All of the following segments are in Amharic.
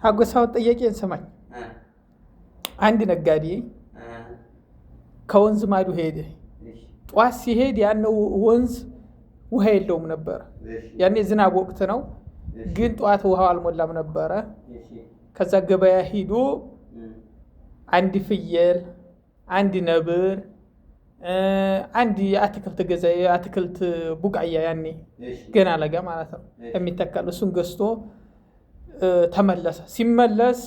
አጎሳው ጥያቄን ሰማኝ። አንድ ነጋዴ ከወንዝ ማዶ ሄደ። ጧት ሲሄድ ያለው ወንዝ ውሃ የለውም ነበር። ያኔ ዝናብ ወቅት ነው፣ ግን ጧት ውሃው አልሞላም ነበረ። ከዛ ገበያ ሂዶ አንድ ፍየል፣ አንድ ነብር፣ አንድ አትክልት ገዛ። አትክልት ቡቃያ ያኔ ገና ለጋ ማለት ነው የሚተካል። እሱን ገዝቶ ተመለሰ። ሲመለስ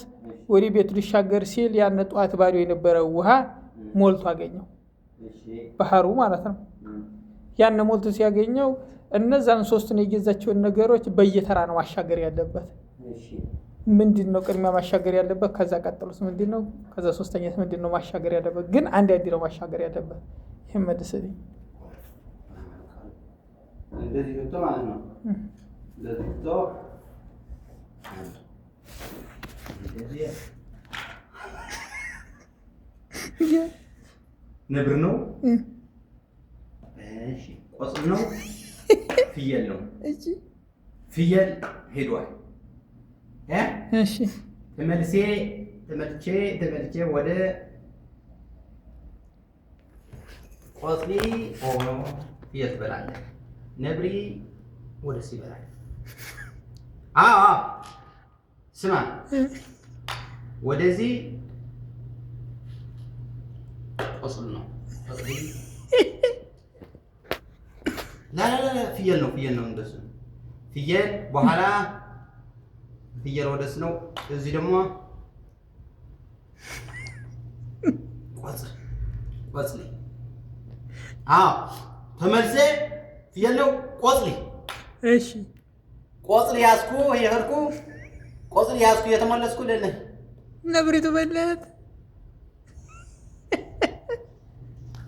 ወደ ቤቱ ሊሻገር ሲል ያን ጧት ባዶ የነበረው ውሃ ሞልቶ አገኘው፣ ባህሩ ማለት ነው። ያን ሞልቶ ሲያገኘው እነዛን ሶስቱን የገዛቸውን ነገሮች በየተራ ነው ማሻገር ያለበት። ምንድነው ቅድሚያ ማሻገር ያለበት? ከዛ ቀጥሎስ ምንድነው? ከዛ ሶስተኛስ ምንድነው ማሻገር ያለበት? ግን አንድ ነው ማሻገር ያለበት። ይሄን መልስልኝ። እንደዚህ ነው ማለት ነው። እንደዚህ ነው ነብር ነው። እሺ ቆጽል ነው። ፍየል ነው። እሺ ፍየል ሄዷል። እሺ ተመልቼ ወደ ቆጽሊ ሆኖ ፍየል ትበላለህ። ነብሪ ወደ ሲበላል። ስማ ወደዚህ ቆጽል ነው። لا ፍየል ነው እንደሱ ፍየል በኋላ ፍየል ወደስ ነው። እዚህ ደግሞ ቆጽሊ ተመልሴ ፍየል ነው ቆጽሊ። እሺ ቆጽሊ ያዝኩ የሄድኩ ቆጽሊ ያዝኩ የተመለስኩ ለለ ነብሪቱ በለት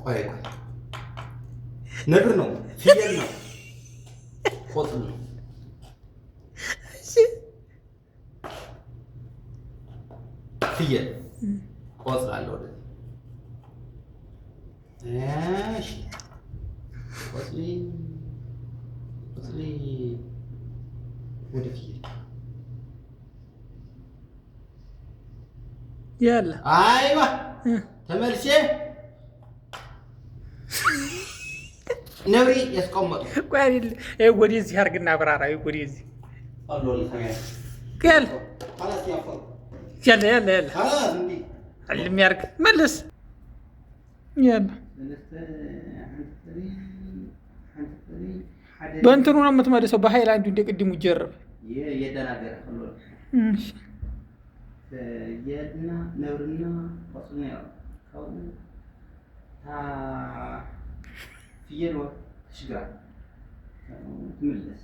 ቆይ ነብር ነው ፍየል ነው ቆጽል ነው። እሺ ፍየል ቆጽል አለ ወደ እሺ ቆጽሊ ወደ ፍየል ያለ አይዋ ተመልሼ ነብሪ ያስቆመጡ ቆይ አይደል ወደዚህ አርግና አብራራዊ ወደዚህ አሎል ከመያ ከል خلاص ያፈው ያለ እንዴ አልም ያርግ መልስ ያለ በእንትኑ ነው የምትመልሰው። በሃይላንዱ እንደ ቅድሙ ጀርብ የደናገረ አሎል እሺ የድና ነብርና ቆጽል ነው ካው ፍየል ሽግራ ትመለስ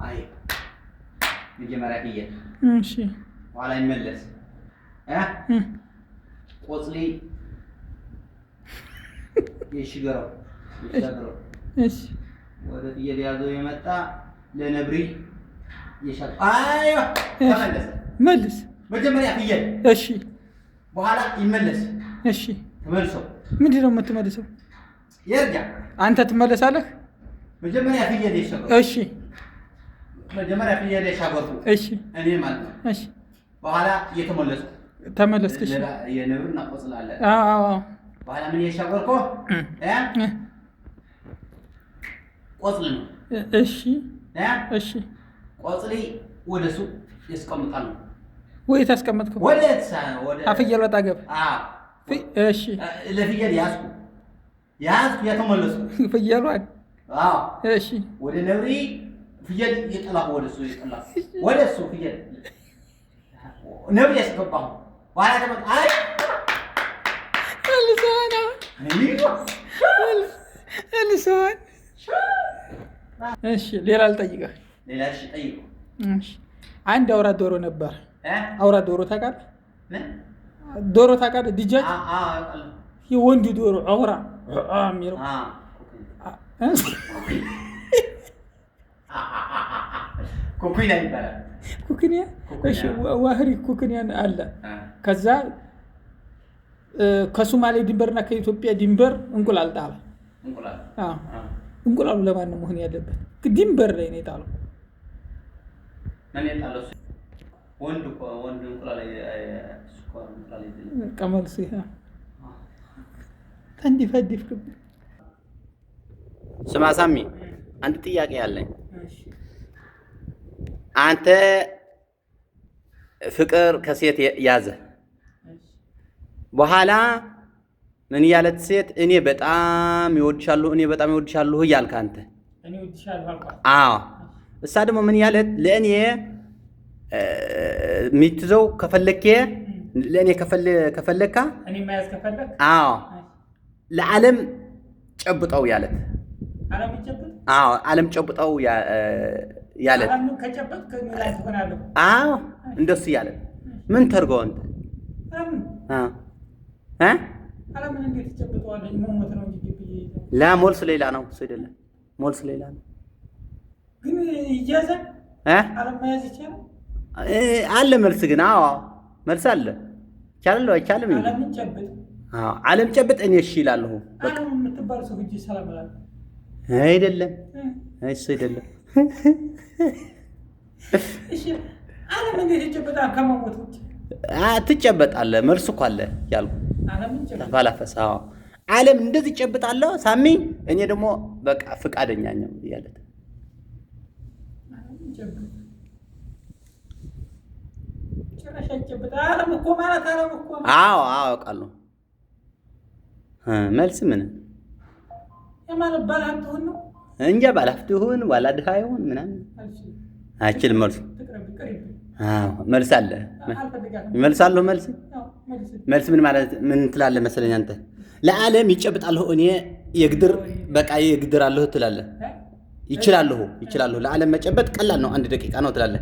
አይ መጀመሪያ ፍየል እሺ ኋላ ይመለስ ቆጽሊ የሽገራው እሺ ወደ ፍየል ያዘው የመጣ ለነብሪ የሻል አይዋ ተመለስ መልስ መጀመሪያ ፍየል እሺ በኋላ ይመለስ እሺ ተመልሶ ምንድነው የምትመልሰው? ይርጋ አንተ ትመለሳለህ። መጀመሪያ ፍየል የሻገሩ እሺ መጀመሪያ ፍየል የሻገሩ እሺ እኔ ማለት ነው። እሺ በኋላ እየተመለስኩ ተመለስክ። እሺ የነብርና ቆጽል አለ። በኋላ ምን የሻገርኩ ቆጽል ነው። እሺ እሺ ቆጽሊ ወደሱ ያስቀምጣል። ወይ ታስቀምጥከው ወደ አፍየል ወጣገብ እሺ ለፍየል ያዝኩ የተመለስኩ ፍየሏን እሺ ወደ ነብሪ ፍየል የጠላሁ ወደሱ ፍየል ነብሪ ያስገባሁ በኋላ ተመጣ አይ ልሰዋን እሺ ሌላ ልጠይቅህ። ሌላ እሺ ጠይቁ። እሺ አንድ አውራ ዶሮ ነበር። አውራ ዶሮ ታውቃለህ? ዶሮ ታውቃለህ? ድጃጅ የወንድ ዶሮ አውራ የሚለው ኩኩያ ይባላል። ኩኩያ እሺ ዋህሪ ኩኩያ አለ። ከዛ ከሶማሌ ድንበርና ከኢትዮጵያ ድንበር እንቁላል ጣለ። እንቁላል እንቁላሉ ለማን ነው መሆን ያለበት? ድንበር ላይ ነው የጣለው። ማን የጣለው? ወንድ እንቁላል ቀመል ሲያ ተንዲፈዲፍ። ስማ ሳሚ፣ አንድ ጥያቄ ያለኝ። አንተ ፍቅር ከሴት ያዘ በኋላ ምን ያለት ሴት እኔ በጣም ይወድሻለሁ እያልክ አንተ እኔ ወድሻለሁ አልኳት። አዎ እሳ ደግሞ ምን ያለት ለእኔ ሚትዘው ከፈለከ ለእኔ ከፈለካ እኔ ማያዝ ከፈለክ አዎ ለዓለም ጨብጠው ያለት ዓለም ይጨብጥ። አዎ ዓለም ጨብጠው ያለት ዓለም ከጨበጥ ከሚላይ ተሆናለሁ። አዎ እንደሱ ያለት ምን ተርገው አንተ ዓለምን እንዴት ይጨብጠዋለህ? ሞት ነው እንጂ ላ ሞልስ ሌላ ነው እሱ አይደለም። ሞልስ ሌላ ነው ግን ይያዛል። ዓለም መያዝ ይቻላል አለ መልስ ግን አዎ መልስ አለ። ይቻላል አይቻልም እንዴ? ዓለምን ጨብጥ። አዎ ዓለም ጨብጥ እኔ እሺ እላለሁ። ዓለም የምትባል ሰው እጅ ሰላም አለ አይደለም? እሱ አይደለም። እሺ ዓለም እንዴት ይጨብጣል? ከመሞት ውጭ ትጨበጣለህ። መልሱ እኮ አለ ያልኩ ዓለምን ጨብጥ ተፋላፈስ። አዎ ዓለም እንደዚህ ጨብጣለሁ ሳሚ፣ እኔ ደግሞ በቃ ፍቃደኛ ነኝ ያለት ዓለምን ጨብጥ ጭራሽ ጨብጥ። ዓለም እኮ ማለት ዓለም እኮ አዎ አውቃለሁ። መልስ ምን የማለት ባለሀብት ሁን ነው እንጃ ባለሀብት ሁን ዋላ ድሃ ይሁን ምናምን አይችልም መልሱ። አዎ መልስ አለ። መልሳለሁ መልስ ምን ማለት ምን ትላለህ መሰለኝ አንተ ለዓለም ይጨብጣለሁ እኔ የግድር በቃ የግድር አለሁ ትላለህ። ይችላልሁ ለዓለም መጨበጥ ቀላል ነው፣ 1 ደቂቃ ነው ትላለህ።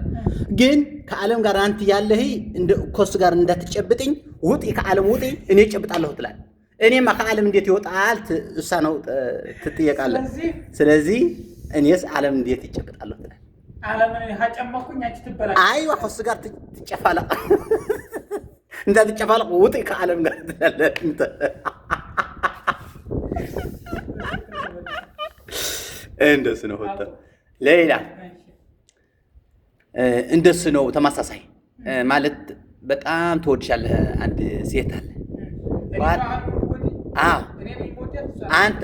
ግን ከዓለም ጋር አንተ ያለህ እንደ ኮስ ጋር እንዳትጨብጥኝ ውጪ ከዓለም ውጪ እኔ እጨብጣለሁ ትላለህ። እኔማ ከዓለም እንዴት ይወጣል እሳ ነው ትጠየቃለህ። ስለዚህ እኔስ ዓለም እንዴት ይጨብጣለሁ ትላለህ። ዓለምን ሀጨመኩኝ አንቺ ትበላሽ። አይዋ ኮስ ጋር ትጨፋላ እንዳትጨፋላ ውጪ ከዓለም ጋር ትላለህ እንተ እንደሱ ነው ወጣ ሌላ እንደሱ ነው። ተመሳሳይ ማለት በጣም ትወድሻለህ አንድ ሴት አለ አንተ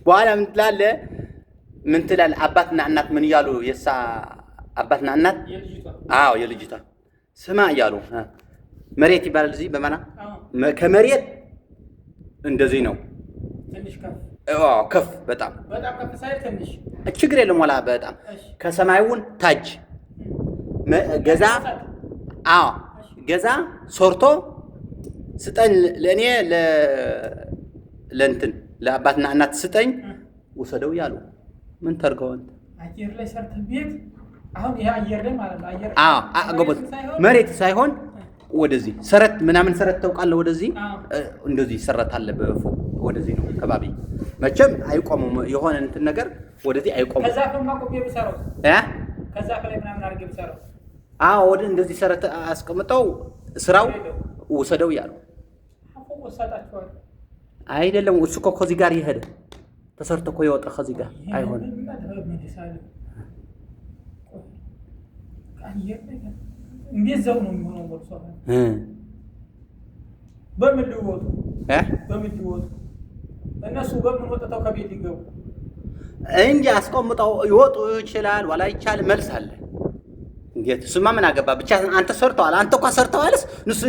በኋላ ምን ትላለህ? አባትና እናት ምን እያሉ የሳ አባትና እናት አዎ የልጅቷ ስማ እያሉ መሬት ይባላል እዚህ በማና ከመሬት እንደዚህ ነው ከፍ በጣም ከፍ ሳይል ትንሽ ችግር የለም ወላ በጣም ከሰማዩን ታጅ ገዛ አዎ ገዛ ሰርቶ ስጠኝ ለእኔ ለእንትን ለአባትና እናት ስጠኝ ወሰደው ያሉ ምን ተርገውንት አየር ላይ ሰርተህ ቤት አሁን ይሄ አየር ላይ ማለት ነው። አየር አገቦት መሬት ሳይሆን ወደዚህ ሰረት ምናምን ሰረት ተውቃለህ። ወደዚህ እንደዚህ ሰረታለ በፎቅ ወደዚህ ነው ከባቢ መቼም አይቆምም። የሆነ እንትን ነገር ወደዚህ አይቆምም። ከዛ ፈማቆም ይብሰራው ከዛ ከላይ ምናምን አድርገህ ይብሰራው ወደ እንደዚህ ሰረት አስቀምጠው ስራው ወሰደው ያሉ ወሰዳቸው አይደለም። እሱ እኮ ከዚህ ጋር ይሄድ ተሰርቶ እኮ ይወጣ ከዚህ ጋር አይሆንም። እንዴት ዘው ነው የሚሆነው? ወርሶ በምን ሊወጡ እነሱ በምን ወጥተው ከቤት ይገቡ እንጂ አስቆምጠው ይወጡ ይችላል ወላ ይቻል መልስ አለ። እንዴት እሱማ ምን አገባ? ብቻ አንተ ሰርተዋል። አንተ እኮ ሰርተዋልስ እነሱ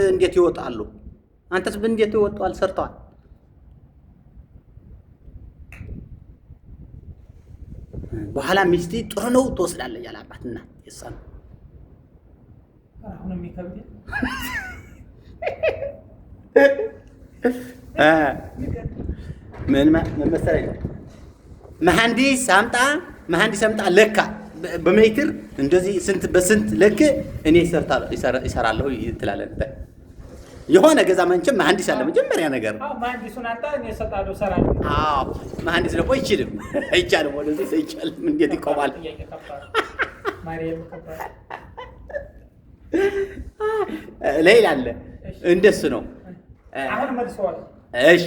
እንዴት ይወጣሉ? አንተስ እንዴት ይወጣሉ? ሰርተዋል። በኋላ ሚስቲ ጥሩ ነው ትወስዳለህ ያለ አባትና ይሳል አሁን የሚከብድ ምን መሰለኝ መሐንዲስ አምጣ ለካ በሜትር እንደዚህ ስንት በስንት ለክ እኔ ይሰራለሁ ትላለህ። የሆነ ገዛ መንቸም መሐንዲስ አለ መጀመሪያ ነገር መሐንዲሱን አንተ እኔ እሰጣለሁ እሰራለሁ። መሐንዲስ ደግሞ አይቻልም ወደዚህ አይቻልም። እንዴት ይቆማል? ሌላ አለ እንደሱ ነው። አሁን መልሰዋል። እሺ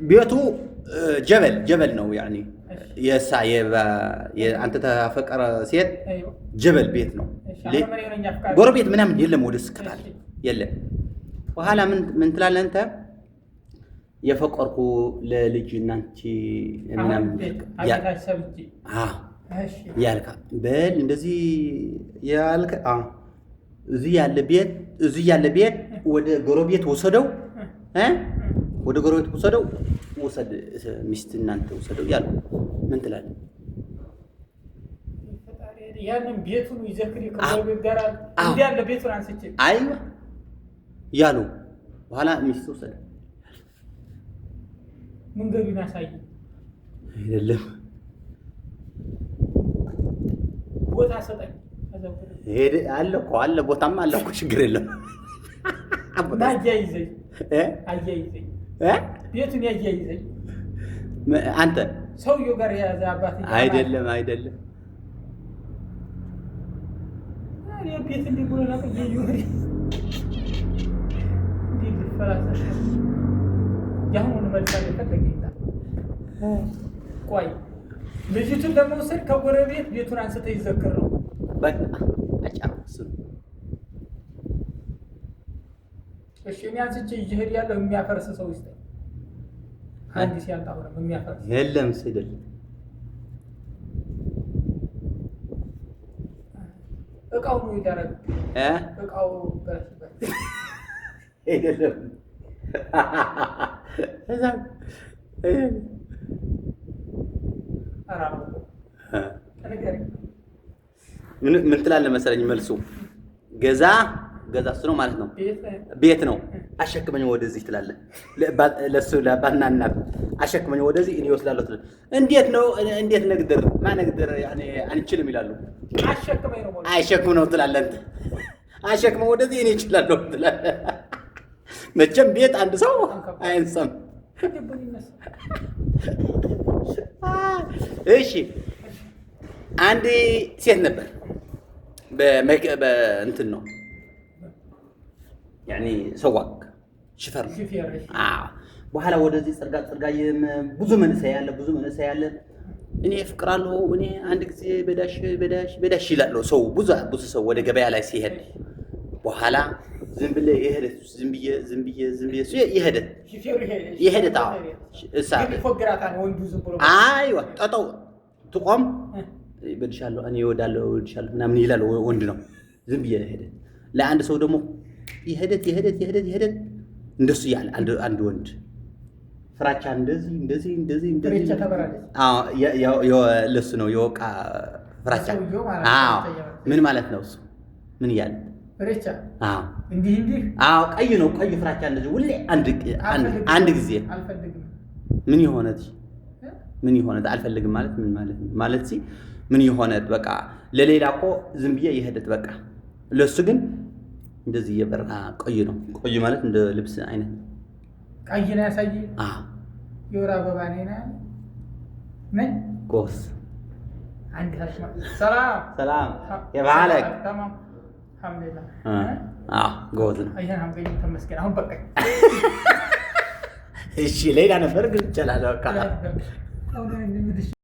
ቤቱ ጀበል ነው ያኒ የሳ አንተ ተፈቀረ ሴት ጀበል ቤት ነው። ጎረቤት ምናምን የለም፣ ወደስ ከባል የለም። በኋላ ምን ትላለህ አንተ የፈቀርኩ ለልጅ እናንቺ ምናምን ያልካ በል እንደዚህ ያልካ እዚህ ያለ ቤት ወደ ጎረቤት ወሰደው ወደ ጎረቤት ወሰድ ሚስት እናንተ ወሰደው ያሉ ምን ትላለህ? ያንን ቤቱን ይዘክሪ ከጎረቤት ጋር እንዴ ያለ ቤቱን አንስቼ አይዋ ያሉ በኋላ ሚስት ወሰደ። መንገዱን ያሳይ አይደለም ቦታ ሰጠኝ ሄደ አለ እኮ አለ ቦታማ አለ እኮ ችግር የለም። አያይዘኝ ቤቱን ያያይዘኝ አንተ ሰውየው ጋር የያዘ አባት አይደለም ቤት እንዲህ ብሎ ነው ይዩሪ እንዲህ ልፈላሰፍ ያሁን መልሳለ ተገኝታ ቆይ ልጅቱን ለመውሰድ ከጎረቤት ቤቱን አንስተ ይዘክር ነው በቃ አጫውስ። እሺ እኔ አንስቼ ይሄድ ያለው የሚያፈርስ ሰው ይስጥ አንድ ሲያጣው ነው የሚያፈርስ የለም ሲደል እቃው ነው ይደረግ እቃው በረሽበት አይደለም እዛ አራው ምን ትላለህ መሰለኝ መልሱ ገዛ እሱ ነው ማለት ነው። ቤት ነው አሸክመኝ ወደዚህ ትላለህ ለሱ ለባናና አሸክመኝ ወደዚህ እኔ ወስዳለሁ ትላለህ። እንዴት ነግደር ማነግደር ያኔ አንችልም ይላሉ። አሸክመኝ ነው ትላለህ አንተ አሸክመኝ ወደዚህ እኔ እችላለሁ ትላለህ። መቼም ቤት አንድ ሰው አይንሰም። እሺ አንድ ሴት ነበር በእንትን ነው ያኔ ሰዋቅ ሽፈር በኋላ ወደዚህ ጽርጋ ብዙ መነሳያ ያለ እኔ ፍቅራለሁ እኔ አንድ ጊዜ በዳሽ ይላል ሰው ብዙ ሰው ወደ ገበያ ላይ ሲሄድ በኋላ ዝም ብዬ ይሄደት አይዋ ጠጣው ትቆም በድሻለሁ እኔ እወዳለሁ ምናምን ይላል ወንድ ነው። ዝም ብዬ ይሄደት ለአንድ ሰው ደግሞ ይሄደት እንደሱ ያለ አንድ ወንድ ፍራቻ እንደዚህ ለሱ ነው የወቃ ፍራቻ። ምን ማለት ነው እሱ? ምን እያለ ፍራቻ እንዲህ ቀይ ነው ቀይ ፍራቻ እንደዚህ ሁሌ አንድ ጊዜ ምን ይሆነ አልፈልግም ማለት ምን ማለት ነው? ማለት ምን ይሆነ በቃ ለሌላ እኮ ዝም ብዬ ይሄደት በቃ ለሱ ግን እንደዚህ የበራ ቀይ ነው። ቀይ ማለት እንደ ልብስ አይነት ቀይ ነው ያሳይ የወር አበባ ነኝ ጎስ አንድ ታሽማ ሰላም የባለክ ተማም አልሐምዱሊላህ ጎዝ ነው። አይያን አምገኝ ተመስገን። አሁን በቃ እሺ ሌላ ነበር ግን ይቻላል በቃ